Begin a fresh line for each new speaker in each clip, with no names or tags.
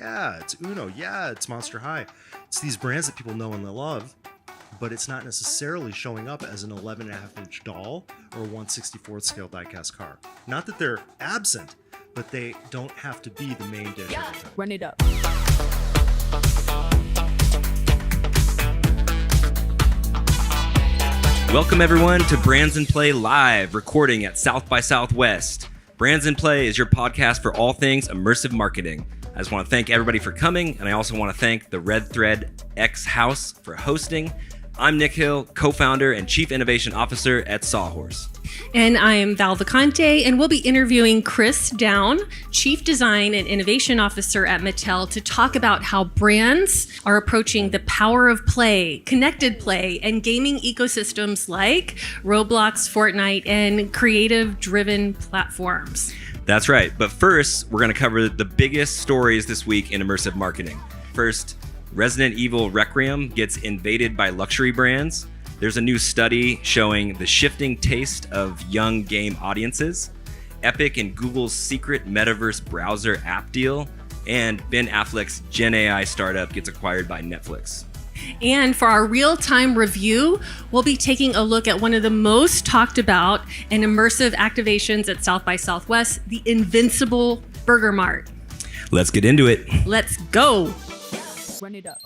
Yeah, it's Uno. Yeah, it's Monster High. It's these brands that people know and love, but it's not necessarily showing up as an 11.5-inch doll or a 1/64th scale die-cast car. Not that they're absent, but they don't have to be the main dish every time.
Run it up.
Welcome everyone to Brands in Play Live, recording at South by Southwest. Brands in Play is your podcast for all things immersive marketing. I just want to thank everybody for coming, and I also want to thank the REDTHREADX House for hosting. I'm Nic Hill, co-founder and chief innovation officer at Sawhorse.
And I am Val Vacante, and we'll be interviewing Chris Down, Chief Design and Innovation Officer at Mattel, to talk about how brands are approaching the power of play, connected play, and gaming ecosystems like Roblox, Fortnite, and creative-driven platforms.
That's right, but first, we're going to cover the biggest stories this week in immersive marketing. First, Resident Evil Requiem gets invaded by luxury brands. There's a new study showing the shifting taste of young game audiences. Epic and Google's secret metaverse browser app deal. And Ben Affleck's Gen AI startup gets acquired by Netflix.
And for our real-time review, we'll be taking a look at one of the most talked about and immersive activations at South by Southwest, the Invincible Burger Mart.
Let's get into it.
Let's go. Run it up.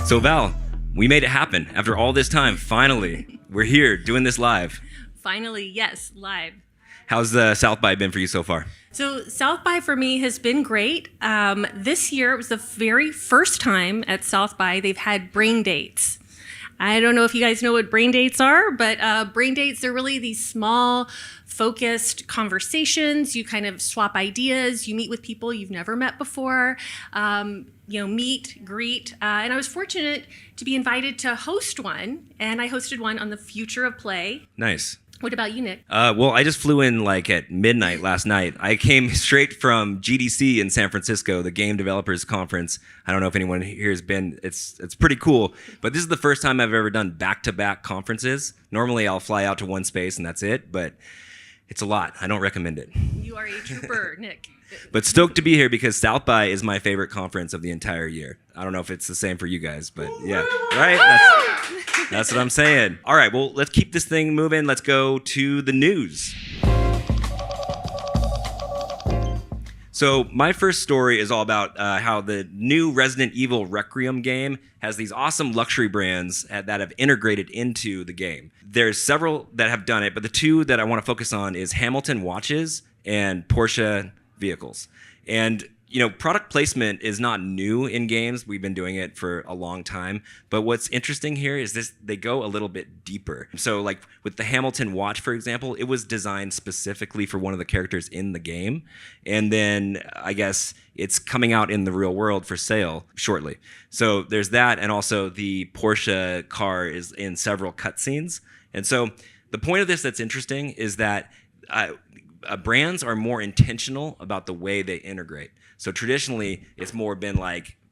So Val, we made it happen. After all this time, finally, we're here doing this live.
Finally, yes, live.
How's the South by been for you so far?
So South by for me has been great. This year, it was the very first time at South by they've had brain dates. I don't know if you guys know what brain dates are, but brain dates are really these small, focused conversations. You kind of swap ideas. You meet with people you've never met before. Meet, greet. And I was fortunate to be invited to host one, and I hosted one on the future of play.
Nice.
What about you, Nick?
Well, I just flew in at midnight last night. I came straight from GDC in San Francisco, the Game Developers Conference. I don't know if anyone here has been. It's pretty cool. But this is the first time I've ever done back-to-back conferences. Normally, I'll fly out to one space and that's it. But it's a lot. I don't recommend it.
You are a trooper, Nick.
But stoked to be here because South by is my favorite conference of the entire year. I don't know if it's the same for you guys, but yeah, right? That's what I'm saying. All right, well, let's keep this thing moving. Let's go to the news. So my first story is all about how the new Resident Evil Requiem game has these awesome luxury brands that have integrated into the game. There's several that have done it, but the two that I want to focus on is Hamilton watches and Porsche vehicles. And product placement is not new in games. We've been doing it for a long time. But what's interesting here is they go a little bit deeper. So with the Hamilton watch, for example, it was designed specifically for one of the characters in the game. And then I guess it's coming out in the real world for sale shortly. So there's that. And also the Porsche car is in several cutscenes. And so the point of this that's interesting is that brands are more intentional about the way they integrate. So traditionally, it's more been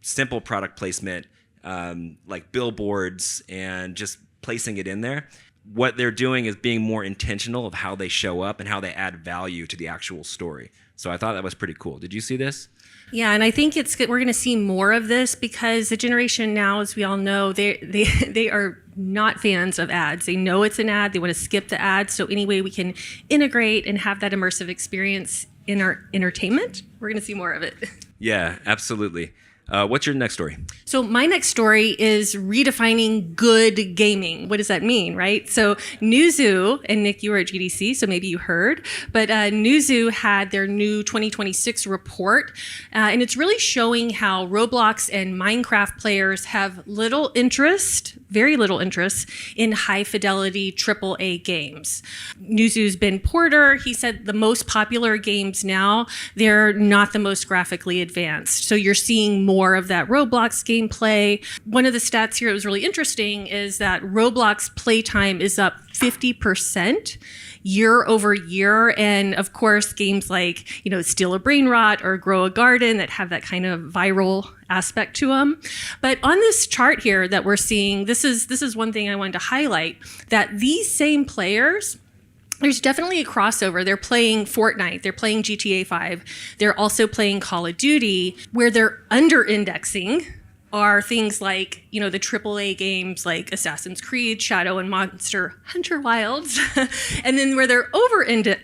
simple product placement, like billboards and just placing it in there. What they're doing is being more intentional of how they show up and how they add value to the actual story. So I thought that was pretty cool. Did you see this?
Yeah, and I think we're going to see more of this because the generation now, as we all know, they are not fans of ads. They know it's an ad. They want to skip the ad. So any way we can integrate and have that immersive experience in our entertainment, we're going to see more of it.
Yeah, absolutely. What's your next story?
So my next story is redefining good gaming. What does that mean, right? So Newzoo, and Nick, you were at GDC, so maybe you heard, but Newzoo had their new 2026 report, and it's really showing how Roblox and Minecraft players have very little interest in high-fidelity AAA games. Newzoo's Ben Porter, he said the most popular games now, they're not the most graphically advanced. So you're seeing more of that Roblox gameplay. One of the stats here that was really interesting is that Roblox playtime is up 50% year over year. And of course, games like, Steal a Brain Rot or Grow a Garden that have that kind of viral aspect to them. But on this chart here that we're seeing, this is one thing I wanted to highlight, that these same players, there's definitely a crossover. They're playing Fortnite, they're playing GTA 5, they're also playing Call of Duty, where they're under-indexing are things like, the AAA games like Assassin's Creed, Shadow and Monster Hunter Wilds. And then where they're over-indexing,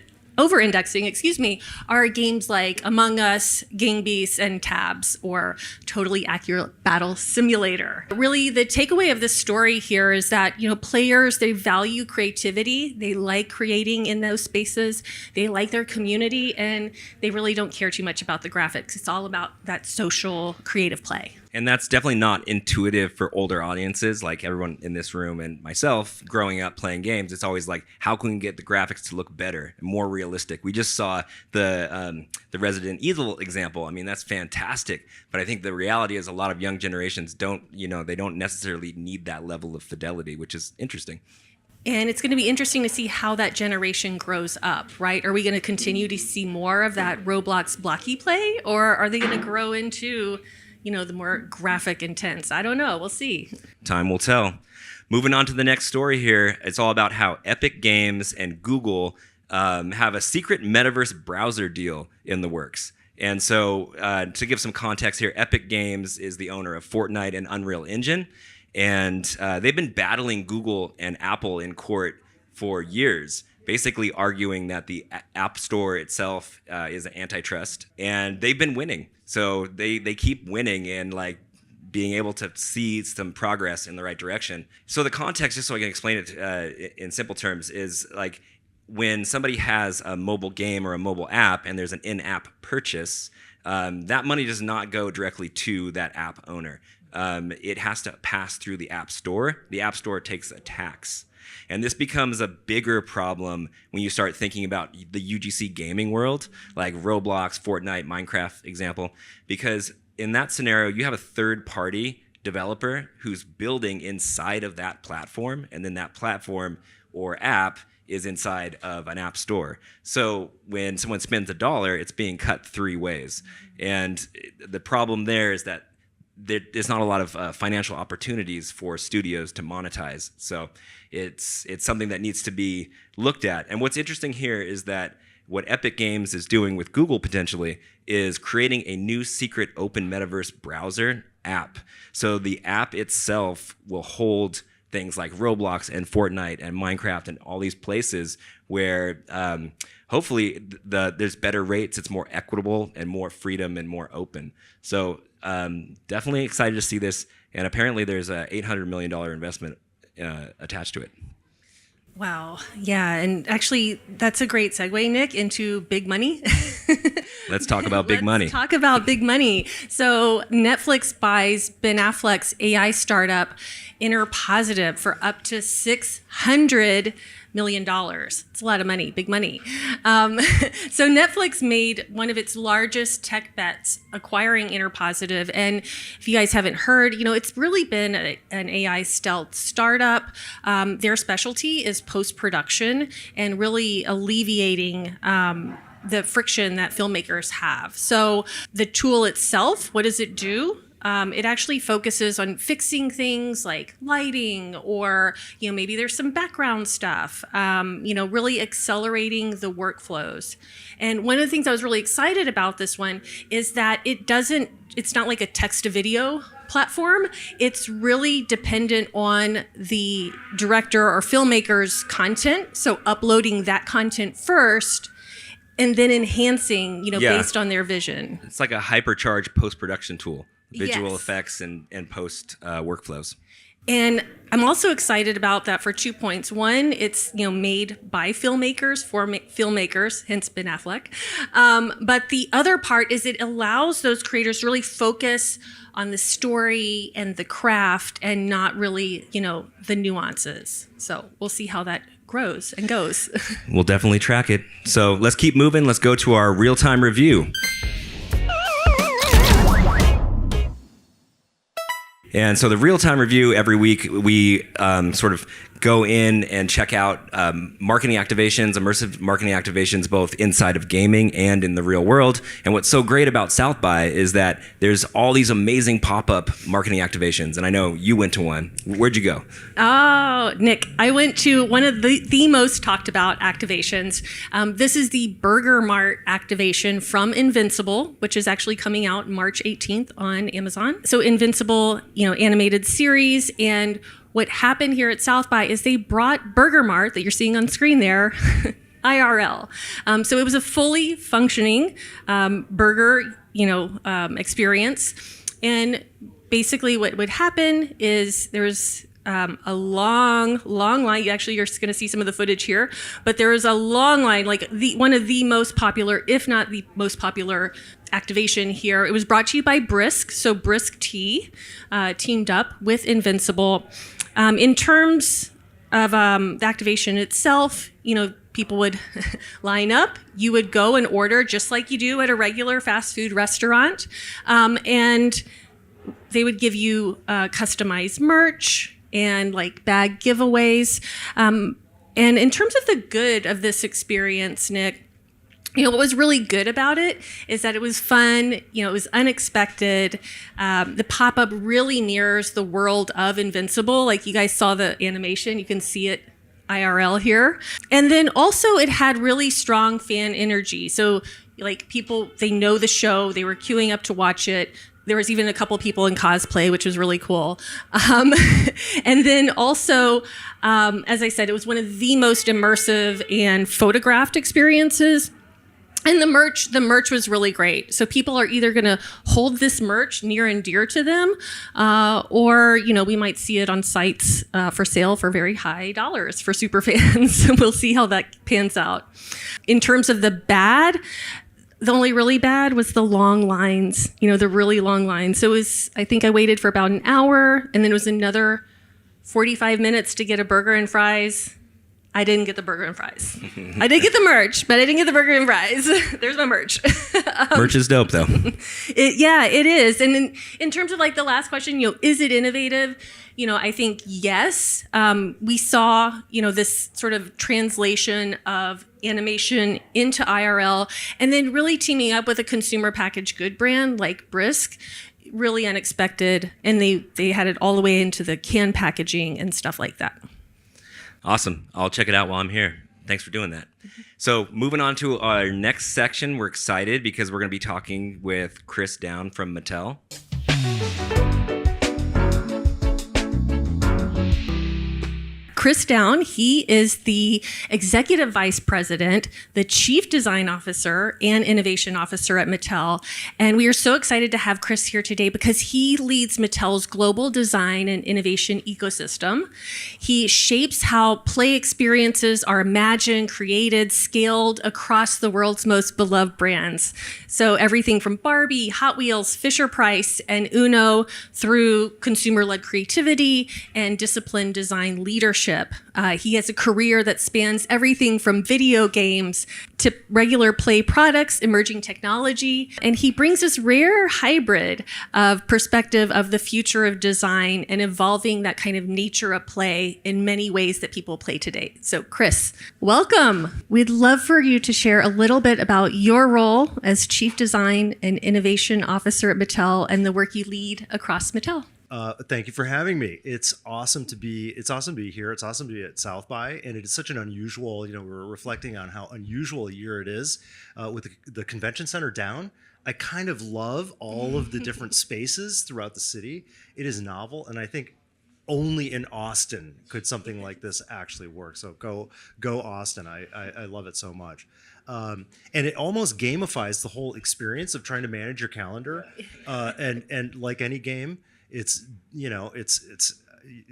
are games like Among Us, Gang Beasts, and Tabs, or Totally Accurate Battle Simulator. Really, the takeaway of this story here is that, players, they value creativity. They like creating in those spaces. They like their community, and they really don't care too much about the graphics. It's all about that social, creative play.
And that's definitely not intuitive for older audiences like everyone in this room and myself growing up playing games. It's always like, how can we get the graphics to look better and more realistic? We just saw the Resident Evil example. I mean, that's fantastic. But I think the reality is a lot of young generations they don't necessarily need that level of fidelity, which is interesting.
And it's going to be interesting to see how that generation grows up, right? Are we going to continue to see more of that Roblox blocky play, or are they going to grow into the more graphic intense? I don't know. We'll see.
Time will tell. Moving on to the next story here. It's all about how Epic Games and Google have a secret metaverse browser deal in the works. And so to give some context here, Epic Games is the owner of Fortnite and Unreal Engine. And they've been battling Google and Apple in court for years, basically arguing that the App Store itself is an antitrust. And they've been winning. So they keep winning and being able to see some progress in the right direction. So the context, just so I can explain it in simple terms, is like when somebody has a mobile game or a mobile app and there's an in-app purchase, that money does not go directly to that app owner. It has to pass through the App Store. The App Store takes a tax. And this becomes a bigger problem when you start thinking about the UGC gaming world, like Roblox, Fortnite, Minecraft example, because in that scenario, you have a third-party developer who's building inside of that platform, and then that platform or app is inside of an app store. So when someone spends $1, it's being cut 3 ways. And the problem there is that there's not a lot of financial opportunities for studios to monetize. So it's something that needs to be looked at. And what's interesting here is that what Epic Games is doing with Google potentially is creating a new secret open metaverse browser app. So the app itself will hold things like Roblox and Fortnite and Minecraft and all these places where hopefully there's better rates, it's more equitable and more freedom and more open. So definitely excited to see this. And apparently there's a $800 million investment attached to it.
Wow. Yeah. And actually, that's a great segue, Nick, into big money.
Let's talk about big money.
Let's talk about big money. So Netflix buys Ben Affleck's AI startup Interpositive for up to $600 million. It's a lot of money, big money. So Netflix made one of its largest tech bets acquiring Interpositive. And if you guys haven't heard, it's really been an AI stealth startup. Their specialty is post-production and really alleviating the friction that filmmakers have. So the tool itself, what does it do? It actually focuses on fixing things like lighting or, maybe there's some background stuff, really accelerating the workflows. And one of the things I was really excited about this one is that it's not like a text to video platform. It's really dependent on the director or filmmaker's content. So uploading that content first and then enhancing, based on their vision.
It's like a hypercharged post-production tool. Visual
Yes.
effects and post workflows.
And I'm also excited about that for 2 points. One, it's made by filmmakers for filmmakers, hence Ben Affleck. But the other part is it allows those creators to really focus on the story and the craft and not really, the nuances. So we'll see how that grows and goes.
We'll definitely track it. So let's keep moving. Let's go to our real-time review. And so the real-time review, every week we sort of go in and check out marketing activations, immersive marketing activations, both inside of gaming and in the real world. And what's so great about South by is that there's all these amazing pop-up marketing activations. And I know you went to one. Where'd you go?
Oh, Nick, I went to one of the most talked about activations. This is the Burger Mart activation from Invincible, which is actually coming out March 18th on Amazon. So Invincible, animated series. And what happened here at South by is they brought Burger Mart that you're seeing on screen there, IRL. So it was a fully functioning burger, experience. And basically what would happen is there's a long line. Actually, you're going to see some of the footage here, but there is a long line, like one of the most popular, if not the most popular activation here. It was brought to you by Brisk. So Brisk Tea teamed up with Invincible. In terms of the activation itself, people would line up. You would go and order just like you do at a regular fast food restaurant. And they would give you customized merch and like bag giveaways. And in terms of the good of this experience, Nick, what was really good about it is that it was fun. It was unexpected. The pop-up really mirrors the world of Invincible. Like you guys saw the animation, you can see it IRL here. And then also it had really strong fan energy. So like people, they know the show, they were queuing up to watch it. There was even a couple people in cosplay, which was really cool. And then also, as I said, it was one of the most immersive and photographed experiences. And the merch was really great. So people are either going to hold this merch near and dear to them, or we might see it on sites for sale for very high dollars for super fans. We'll see how that pans out. In terms of the bad, the only really bad was the long lines. The really long lines. So I think I waited for about an hour, and then it was another 45 minutes to get a burger and fries. I didn't get the burger and fries. I did get the merch, but I didn't get the burger and fries. There's my merch.
Merch is dope, though.
It is. And in terms of like the last question, is it innovative? I think yes. We saw, this sort of translation of animation into IRL, and then really teaming up with a consumer packaged good brand like Brisk. Really unexpected, and they had it all the way into the can packaging and stuff like that.
Awesome. I'll check it out while I'm here. Thanks for doing that. So moving on to our next section, we're excited because we're going to be talking with Chris Down from Mattel.
Chris Down, he is the Executive Vice President, the Chief Design Officer, and Innovation Officer at Mattel. And we are so excited to have Chris here today because he leads Mattel's global design and innovation ecosystem. He shapes how play experiences are imagined, created, scaled across the world's most beloved brands. So everything from Barbie, Hot Wheels, Fisher-Price, and Uno through consumer-led creativity and disciplined design leadership. He has a career that spans everything from video games to regular play products, emerging technology, and he brings this rare hybrid of perspective of the future of design and evolving that kind of nature of play in many ways that people play today. So Chris, welcome. We'd love for you to share a little bit about your role as Chief Design and Innovation Officer at Mattel and the work you lead across Mattel.
Thank you for having me. It's awesome to be here. It's awesome to be at South by, and it is such an unusual. We're reflecting on how unusual a year it is with the convention center down. I kind of love all of the different spaces throughout the city. It is novel, and I think only in Austin could something like this actually work. So go Austin. I love it so much. And it almost gamifies the whole experience of trying to manage your calendar. And like any game, it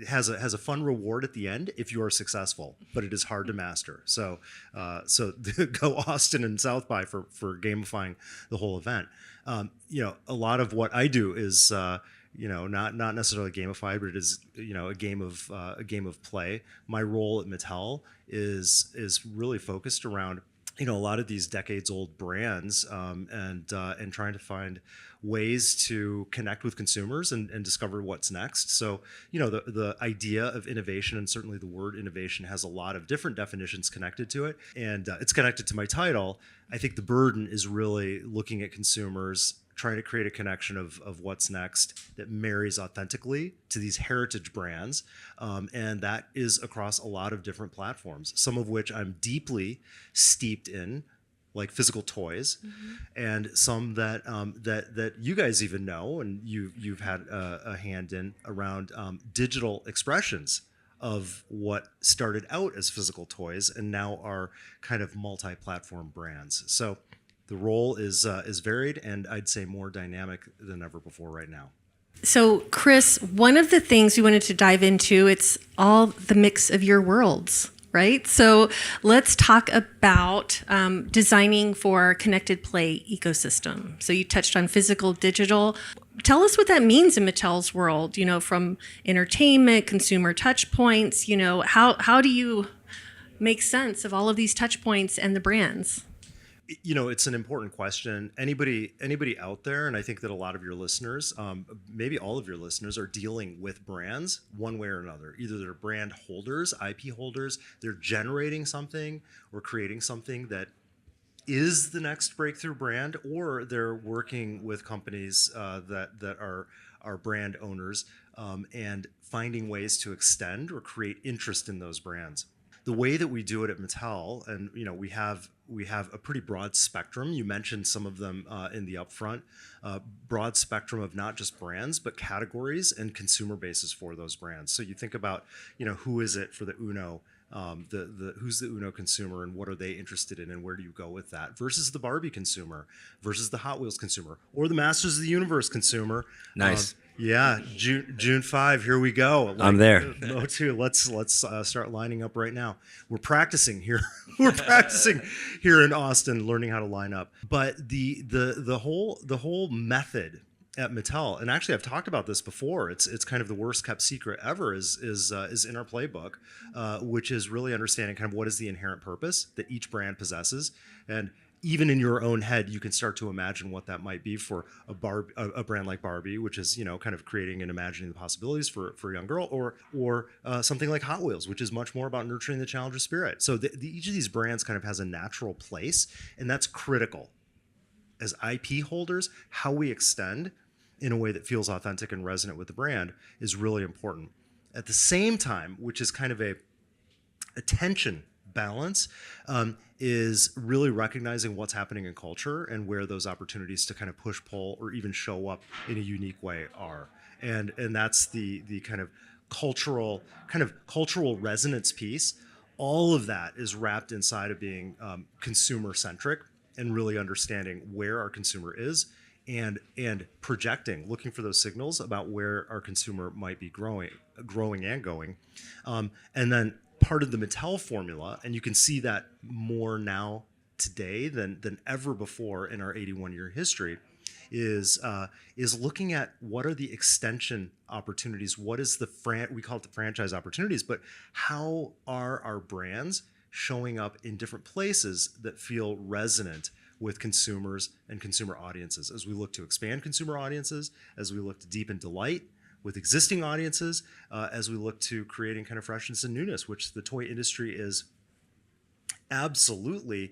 has a fun reward at the end if you are successful, but it is hard to master. So go Austin and South by for gamifying the whole event. A lot of what I do is not necessarily gamified, but it is a game of play. My role at Mattel is really focused around a lot of these decades-old brands, and trying to find ways to connect with consumers and discover what's next. So, the idea of innovation, and certainly the word innovation, has a lot of different definitions connected to it, and it's connected to my title. I think the burden is really looking at consumers, trying to create a connection of what's next that marries authentically to these heritage brands. And that is across a lot of different platforms, some of which I'm deeply steeped in, like physical toys, and some that you guys even know, and you've had a hand in, around digital expressions of what started out as physical toys and now are kind of multi-platform brands. So the role is varied, and I'd say more dynamic than ever before right now.
So, Chris, one of the things we wanted to dive into, it's all the mix of your worlds, right? So let's talk about designing for connected play ecosystem. So you touched on physical, digital. Tell us what that means in Mattel's world, from entertainment, consumer touch points, how do you make sense of all of these touch points and the brands?
It's an important question. Anybody out there, and I think that a lot of your listeners, maybe all of your listeners, are dealing with brands one way or another. Either they're brand holders, IP holders, they're generating something or creating something that is the next breakthrough brand, or they're working with companies that are brand owners, and finding ways to extend or create interest in those brands. The way that we do it at Mattel, and we have a pretty broad spectrum. You mentioned some of them in the upfront. Broad spectrum of not just brands, but categories and consumer bases for those brands. So you think about, who is it for the Uno? Who's the Uno consumer, and what are they interested in, and where do you go with that, versus the Barbie consumer, versus the Hot Wheels consumer, or the Masters of the Universe consumer.
Nice.
Yeah, June 5. Here we go.
I'm there.
Let's start lining up right now. We're practicing here. We're practicing here in Austin, learning how to line up. But the whole method at Mattel, and actually I've talked about this before. It's kind of the worst kept secret ever. Is in our playbook, which is really understanding kind of what is the inherent purpose that each brand possesses, and even in your own head, you can start to imagine what that might be for a brand like Barbie, which is kind of creating and imagining the possibilities for a young girl, or something like Hot Wheels, which is much more about nurturing the challenger spirit. So each of these brands kind of has a natural place, and that's critical. As IP holders, how we extend in a way that feels authentic and resonant with the brand is really important. At the same time, which is kind of a tension balance, is really recognizing what's happening in culture and where those opportunities to kind of push, pull, or even show up in a unique way are. And that's the kind of cultural resonance piece. All of that is wrapped inside of being consumer centric and really understanding where our consumer is and projecting, looking for those signals about where our consumer might be growing and going. And then part of the Mattel formula, and you can see that more now today than ever before in our 81-year history, is looking at what are the extension opportunities, what is we call it the franchise opportunities, but how are our brands showing up in different places that feel resonant with consumers and consumer audiences, as we look to expand consumer audiences, as we look to deepen delight with existing audiences, as we look to creating kind of freshness and newness, which the toy industry is absolutely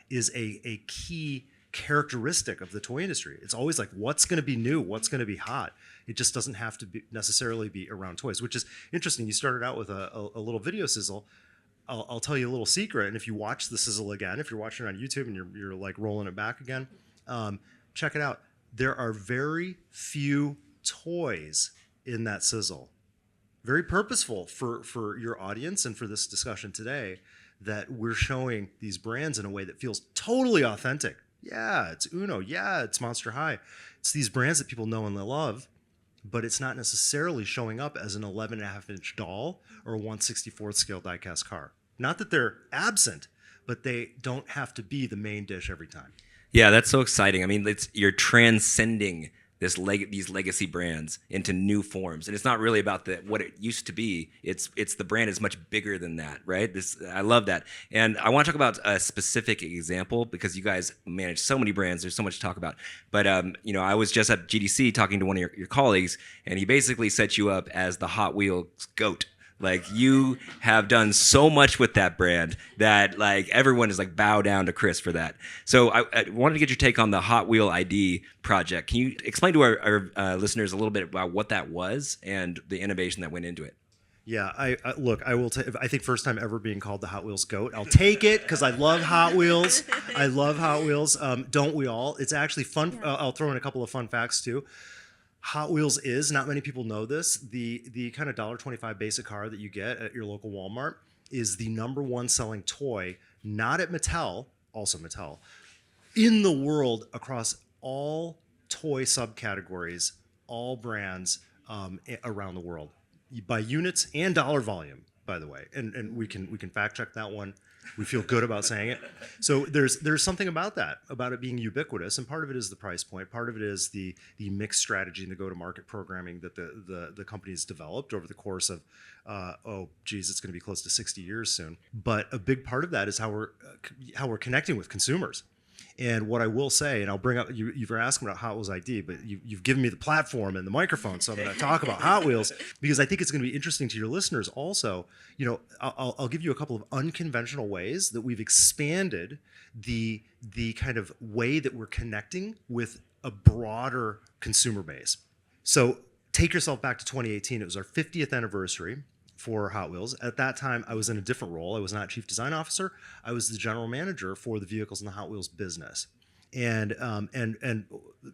is a key characteristic of the toy industry. It's always like, what's going to be new? What's going to be hot? It just doesn't have to necessarily be around toys, which is interesting. You started out with a little video sizzle. I'll tell you a little secret, and if you watch the sizzle again, if you're watching it on YouTube and you're like rolling it back again, check it out. There are very few toys in that sizzle. Very purposeful for your audience and for this discussion today, that we're showing these brands in a way that feels totally authentic. Yeah, it's Uno. Yeah, it's Monster High. It's these brands that people know and they love, but it's not necessarily showing up as an 11.5-inch doll or a 1/64th scale die-cast car. Not that they're absent, but they don't have to be the main dish every time.
Yeah, that's so exciting. I mean, you're transcending these legacy brands into new forms, and it's not really about what it used to be. It's the brand is much bigger than that, right? I love that, and I want to talk about a specific example because you guys manage so many brands. There's so much to talk about, but I was just at GDC talking to one of your colleagues, and he basically set you up as the Hot Wheels GOAT. Like, you have done so much with that brand that like everyone is like bow down to Chris for that. So I wanted to get your take on the Hot Wheel ID project. Can you explain to our listeners a little bit about what that was and the innovation that went into it?
Yeah, look, I will. I think first time ever being called the Hot Wheels GOAT. I'll take it because I love Hot Wheels. I love Hot Wheels. Don't we all? It's actually fun.
Yeah.
I'll throw in a couple of fun facts too. Hot Wheels is, not many people know this, the kind of $1.25 basic car that you get at your local Walmart is the #1 selling toy, not at Mattel, also Mattel, in the world across all toy subcategories, all brands around the world, by units and dollar volume, by the way. And we can fact check that one. We feel good about saying it. So there's something about that, about it being ubiquitous, and part of it is the price point. Part of it is the mixed strategy and the go-to-market programming that the company's developed over the course of, it's going to be close to 60 years soon. But a big part of that is how we're connecting with consumers. And what I will say, and I'll bring up, you've asked about Hot Wheels ID, but you've given me the platform and the microphone, so I'm going to talk about Hot Wheels because I think it's going to be interesting to your listeners also. I'll give you a couple of unconventional ways that we've expanded the kind of way that we're connecting with a broader consumer base. So take yourself back to 2018. It was our 50th anniversary for Hot Wheels. At that time, I was in a different role. I was not chief design officer. I was the general manager for the vehicles in the Hot Wheels business. And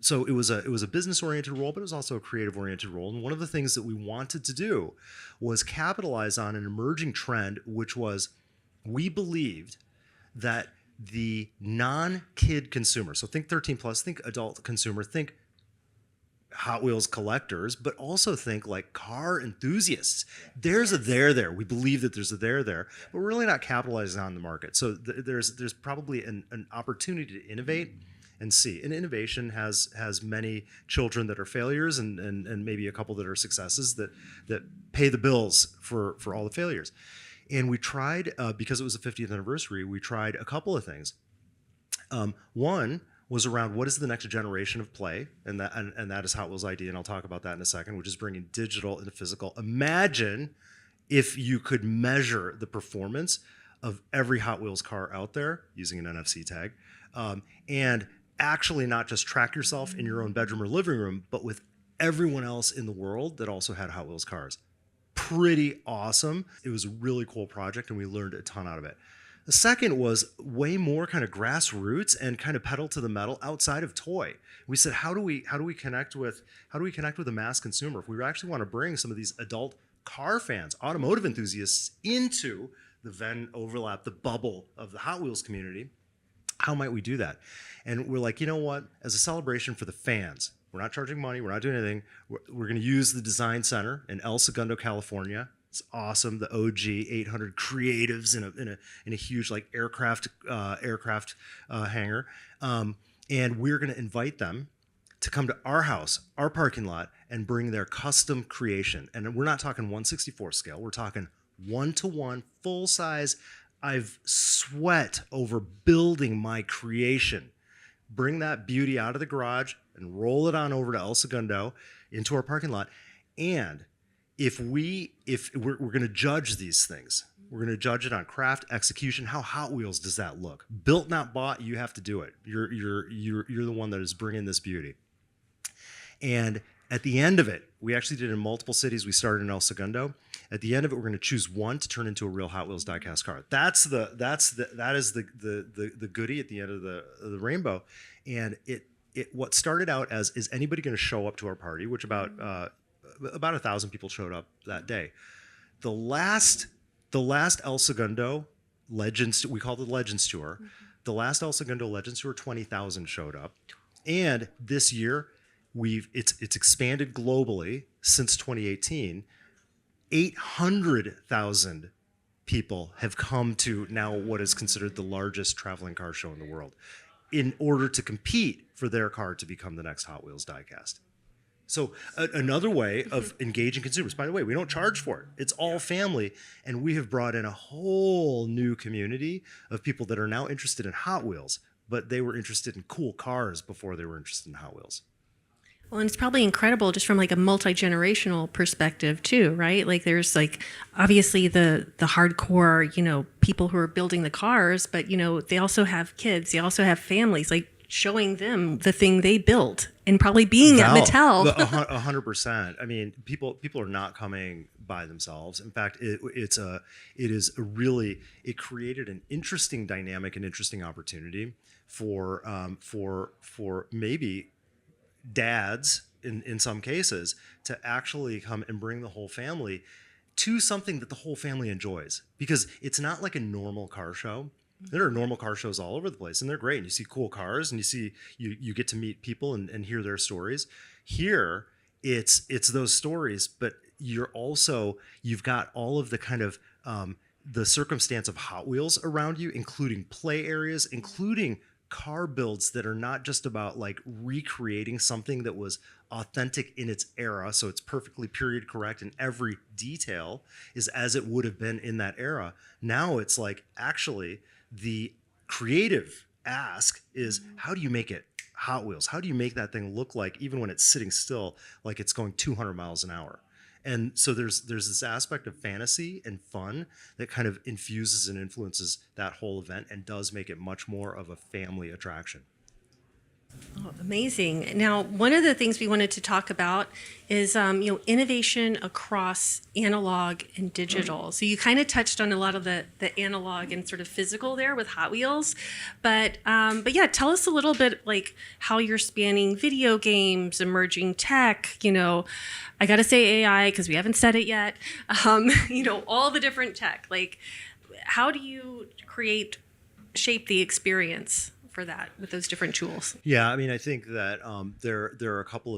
so it was a business oriented role, but it was also a creative oriented role. And one of the things that we wanted to do was capitalize on an emerging trend, which was we believed that the non-kid consumer, so think 13 plus, think adult consumer, think Hot Wheels collectors, but also think like car enthusiasts. There's a there. We believe that there's a there, but we're really not capitalizing on the market. So there's probably an opportunity to innovate and see. And innovation has many children that are failures and maybe a couple that are successes that pay the bills for all the failures. And we tried, because it was the 50th anniversary, we tried a couple of things. One was around what is the next generation of play, and that is Hot Wheels ID, and I'll talk about that in a second, which is bringing digital into physical. Imagine if you could measure the performance of every Hot Wheels car out there using an NFC tag, and actually not just track yourself in your own bedroom or living room, but with everyone else in the world that also had Hot Wheels cars. Pretty awesome. It was a really cool project, and we learned a ton out of it. The second was way more kind of grassroots and kind of pedal to the metal outside of toy. We said, how do we connect with the mass consumer? If we actually want to bring some of these adult car fans, automotive enthusiasts into the Venn overlap, the bubble of the Hot Wheels community, how might we do that? And we're like, you know what? As a celebration for the fans, we're not charging money, we're not doing anything. We're going to use the design center in El Segundo, California. It's awesome. The OG 800 creatives in a huge like aircraft hangar, and we're going to invite them to come to our house, our parking lot, and bring their custom creation. And we're not talking 1/64 scale. We're talking 1-to-1, full size. I've sweat over building my creation. Bring that beauty out of the garage and roll it on over to El Segundo into our parking lot, and if we're going to judge these things, we're going to judge it on craft, execution. How Hot Wheels does that look? Built, not bought. You have to do it. You're the one that is bringing this beauty. And at the end of it, we actually did it in multiple cities. We started in El Segundo. At the end of it, we're going to choose one to turn into a real Hot Wheels diecast car. That is the goodie at the end of the rainbow. And what started out as, is anybody going to show up to our party? Which about 1,000 people showed up that day. The last El Segundo Legends, we call it the Legends Tour. The last El Segundo Legends Tour, 20,000 showed up. And this year, it's expanded globally since 2018. 800,000 people have come to now what is considered the largest traveling car show in the world in order to compete for their car to become the next Hot Wheels diecast. So another way of engaging consumers, by the way, we don't charge for it. It's all family. And we have brought in a whole new community of people that are now interested in Hot Wheels, but they were interested in cool cars before they were interested in Hot Wheels.
Well, and it's probably incredible just from like a multi-generational perspective too, right? Like there's like obviously the hardcore, people who are building the cars, but they also have kids, they also have families, like showing them the thing they built and probably being at Mattel.
100%. I mean, people are not coming by themselves. In fact, it created an interesting dynamic and interesting opportunity for maybe dads in some cases to actually come and bring the whole family to something that the whole family enjoys, because it's not like a normal car show. There are normal car shows all over the place, and they're great. And you see cool cars, and you get to meet people and hear their stories. Here, it's those stories, but you've got all of the kind of the circumstance of Hot Wheels around you, including play areas, including car builds that are not just about like recreating something that was authentic in its era, so it's perfectly period correct and every detail is as it would have been in that era. Now it's like, actually, the creative ask is, how do you make it Hot Wheels? How do you make that thing look like, even when it's sitting still, like it's going 200 miles an hour? And so there's this aspect of fantasy and fun that kind of infuses and influences that whole event and does make it much more of a family attraction.
Oh, amazing. Now, one of the things we wanted to talk about is, innovation across analog and digital. So you kind of touched on a lot of the analog and sort of physical there with Hot Wheels, but yeah, tell us a little bit like how you're spanning video games, emerging tech. I got to say AI because we haven't said it yet. All the different tech. Like, how do you shape the experience for that with those different tools?
Yeah, I mean, I think that there are a couple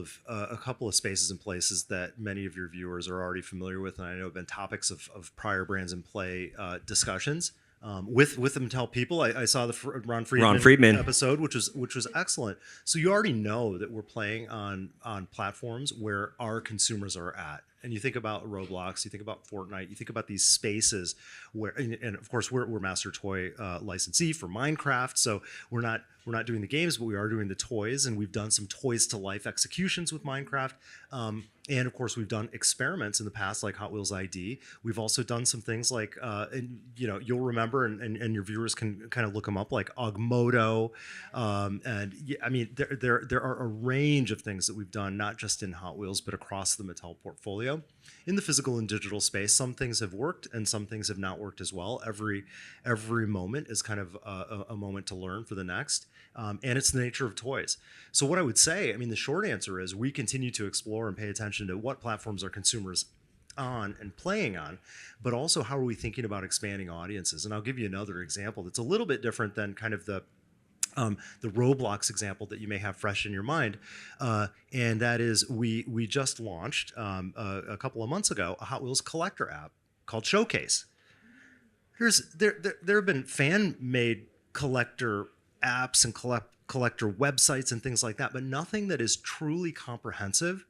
of spaces and places that many of your viewers are already familiar with, and I know have been topics of prior Brands in Play discussions with the Mattel people. I saw the Ron Friedman episode, which was excellent. So you already know that we're playing on platforms where our consumers are at. And you think about Roblox, you think about Fortnite, you think about these spaces where, and of course we're Master Toy licensee for Minecraft, so we're not doing the games, but we are doing the toys, and we've done some toys to life executions with Minecraft. And of course, we've done experiments in the past, like Hot Wheels ID. We've also done some things like, and you'll remember, and your viewers can kind of look them up, like Augmoto. And I mean, there are a range of things that we've done, not just in Hot Wheels, but across the Mattel portfolio. In the physical and digital space, some things have worked and some things have not worked as well. Every moment is kind of a moment to learn for the next. And it's the nature of toys. So what I would say, I mean, the short answer is we continue to explore and pay attention to what platforms are consumers on and playing on, but also how are we thinking about expanding audiences. And I'll give you another example that's a little bit different than kind of the Roblox example that you may have fresh in your mind, and that is we just launched a couple of months ago a Hot Wheels collector app called Showcase. There have been fan-made collector apps and collector websites and things like that, but nothing that is truly comprehensive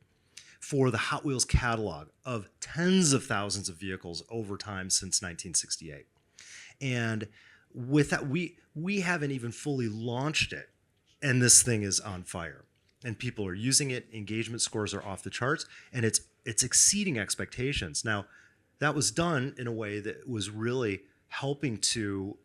for the Hot Wheels catalog of tens of thousands of vehicles over time since 1968. And with that, we haven't even fully launched it, and this thing is on fire. And people are using it, engagement scores are off the charts, and it's exceeding expectations. Now, that was done in a way that was really helping to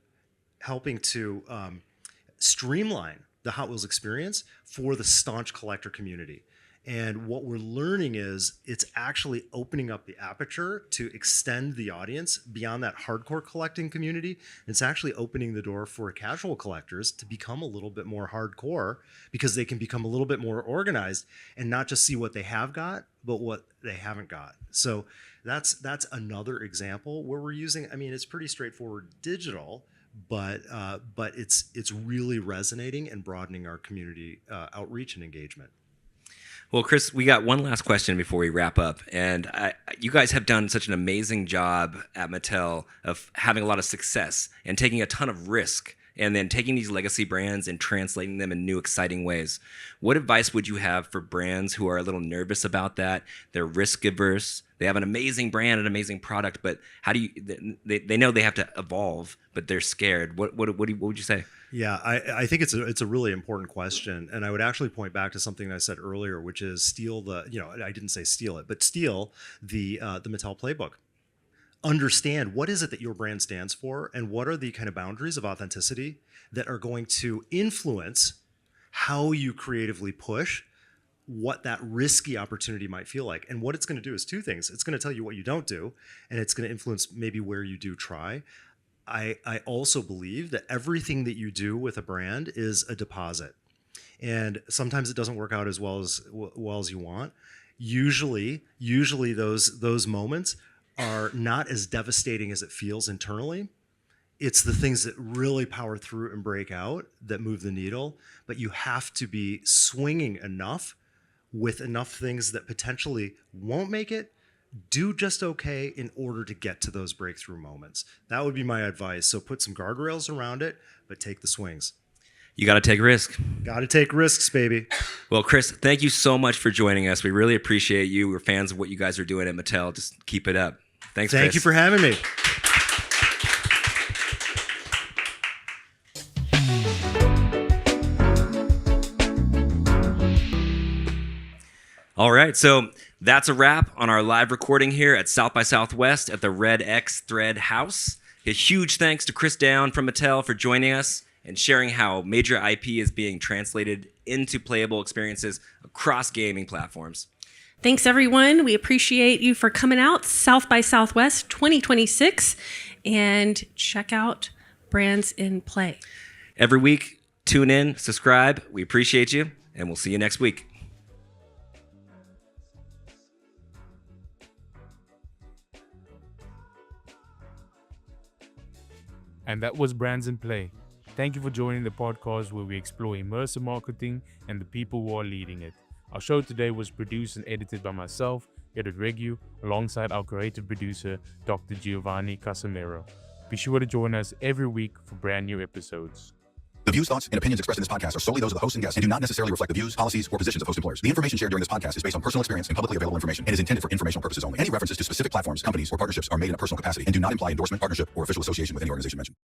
streamline the Hot Wheels experience for the staunch collector community. And what we're learning is it's actually opening up the aperture to extend the audience beyond that hardcore collecting community. It's actually opening the door for casual collectors to become a little bit more hardcore, because they can become a little bit more organized and not just see what they have got, but what they haven't got. So that's another example where we're using, I mean, it's pretty straightforward digital, but it's really resonating and broadening our community outreach and engagement.
Well, Chris, we got one last question before we wrap up. And you guys have done such an amazing job at Mattel of having a lot of success and taking a ton of risk and then taking these legacy brands and translating them in new, exciting ways. What advice would you have for brands who are a little nervous about that? They're risk averse. They have an amazing brand, an amazing product, but how do you? They know they have to evolve, but they're scared. What would you say?
Yeah, I think it's a really important question, and I would actually point back to something I said earlier, which is steal the, I didn't say steal it, but steal the Mattel playbook. Understand what is it that your brand stands for, and what are the kind of boundaries of authenticity that are going to influence how you creatively push what that risky opportunity might feel like. And what it's going to do is two things. It's going to tell you what you don't do, and it's going to influence maybe where you do try. I also believe that everything that you do with a brand is a deposit. And sometimes it doesn't work out as well as you want. Usually those moments are not as devastating as it feels internally. It's the things that really power through and break out that move the needle. But you have to be swinging enough with enough things that potentially won't make it, do just okay in order to get to those breakthrough moments. That would be my advice. So put some guardrails around it, but take the swings.
You got to take risk.
Got to take risks, baby.
Well, Chris, thank you so much for joining us. We really appreciate you. We're fans of what you guys are doing at Mattel. Just keep it up. Thanks, Chris.
Thank you for having me.
All right, so that's a wrap on our live recording here at South by Southwest at the REDTHREADX House. A huge thanks to Chris Down from Mattel for joining us and sharing how major IP is being translated into playable experiences across gaming platforms.
Thanks, everyone. We appreciate you for coming out, South by Southwest 2026, and check out Brands in Play.
Every week, tune in, subscribe. We appreciate you, and we'll see you next week.
And that was Brands in Play. Thank you for joining the podcast where we explore immersive marketing and the people who are leading it. Our show today was produced and edited by myself, Edward Regu, alongside our creative producer, Dr. Giovanni Casamero. Be sure to join us every week for brand new episodes.
The views, thoughts, and opinions expressed in this podcast are solely those of the host and guests and do not necessarily reflect the views, policies, or positions of host employers. The information shared during this podcast is based on personal experience and publicly available information and is intended for informational purposes only. Any references to specific platforms, companies, or partnerships are made in a personal capacity and do not imply endorsement, partnership, or official association with any organization mentioned.